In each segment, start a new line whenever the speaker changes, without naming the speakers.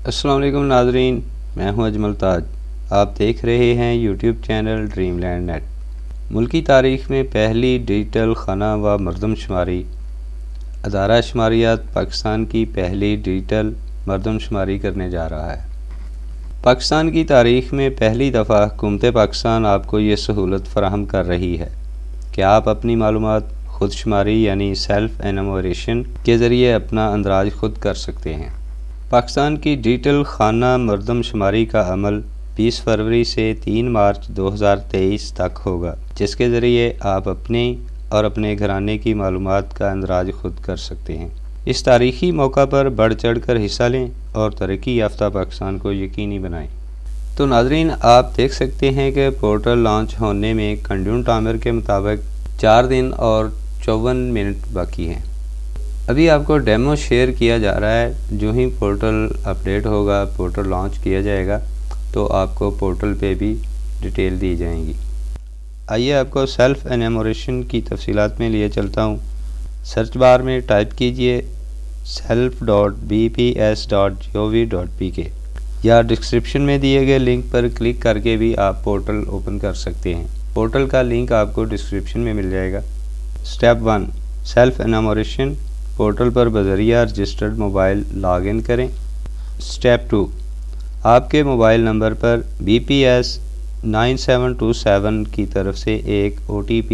السلام علیکم ناظرین، میں ہوں اجمل تاج۔ آپ دیکھ رہے ہیں YouTube channel Dream Land Net. ملکی تاریخ میں پہلی ڈیجیٹل خانہ و مردم شماری۔ ادارہ شماریات پاکستان کی پہلی ڈیجیٹل مردم شماری کرنے جا رہا ہے۔ پاکستان کی تاریخ میں پہلی دفعہ حکومت پاکستان آپ کو یہ سہولت فراہم کر رہی ہے کہ آپ اپنی معلومات خود شماری یعنی سیلف انیموریشن کے ذریعے اپنا اندراج خود کر سکتے ہیں۔ پاکستان کی ڈیجیٹل خانہ مردم شماری کا عمل 20 فروری سے 3 مارچ 2023 تک ہوگا، جس کے ذریعے آپ اپنی اور اپنے گھرانے کی معلومات کا اندراج خود کر سکتے ہیں۔ اس تاریخی موقع پر بڑھ چڑھ کر حصہ لیں اور ترقی یافتہ پاکستان کو یقینی بنائیں۔ تو ناظرین، آپ دیکھ سکتے ہیں کہ پورٹل لانچ ہونے میں کنڈیون ٹائمر کے مطابق 4 دن اور 54 منٹ باقی ہیں۔ ابھی آپ کو ڈیمو شیئر کیا جا رہا ہے۔ جو ہی پورٹل اپڈیٹ ہوگا، پورٹل لانچ کیا جائے گا تو آپ کو پورٹل پہ بھی ڈیٹیل دی جائیں گی۔ آئیے آپ کو سیلف انیموریشن کی تفصیلات میں لیے چلتا ہوں۔ سرچ بار میں ٹائپ کیجئے self.bps.gov.pk یا ڈسکرپشن میں دیے گئے لنک پر کلک کر کے بھی آپ پورٹل اوپن کر سکتے ہیں۔ پورٹل کا لنک آپ کو ڈسکرپشن میں مل جائے گا۔ Step 1، self enumeration. پورٹل پر بذریعہ رجسٹرڈ موبائل لاگ ان کریں۔ سٹیپ 2، آپ کے موبائل نمبر پر BPS 9727 کی طرف سے ایک OTP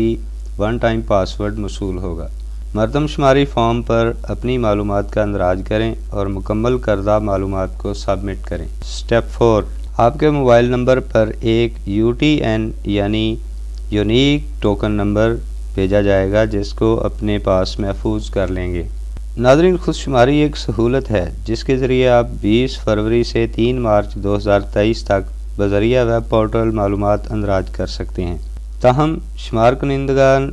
ون ٹائم پاسورڈ موصول ہوگا۔ مردم شماری فارم پر اپنی معلومات کا اندراج کریں اور مکمل کردہ معلومات کو سبمٹ کریں۔ سٹیپ 4، آپ کے موبائل نمبر پر ایک UTN یعنی یونیک ٹوکن نمبر بھیجا جائے گا، جس کو اپنے پاس محفوظ کر لیں گے۔ ناظرین، خود شماری ایک سہولت ہے جس کے ذریعے آپ 20 فروری سے 3 مارچ 2023 تک بذریعہ ویب پورٹل معلومات اندراج کر سکتے ہیں۔ تاہم شمار کنندگان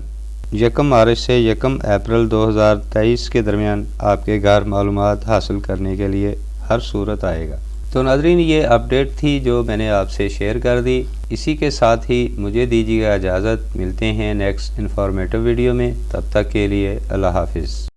1 مارچ سے 1 اپریل 2023 کے درمیان آپ کے گھر معلومات حاصل کرنے کے لیے ہر صورت آئے گا۔ تو ناظرین، یہ اپڈیٹ تھی جو میں نے آپ سے شیئر کر دی۔ اسی کے ساتھ ہی مجھے دیجیے گا اجازت۔ ملتے ہیں نیکسٹ انفارمیٹیو ویڈیو میں، تب تک کے لیے اللہ حافظ۔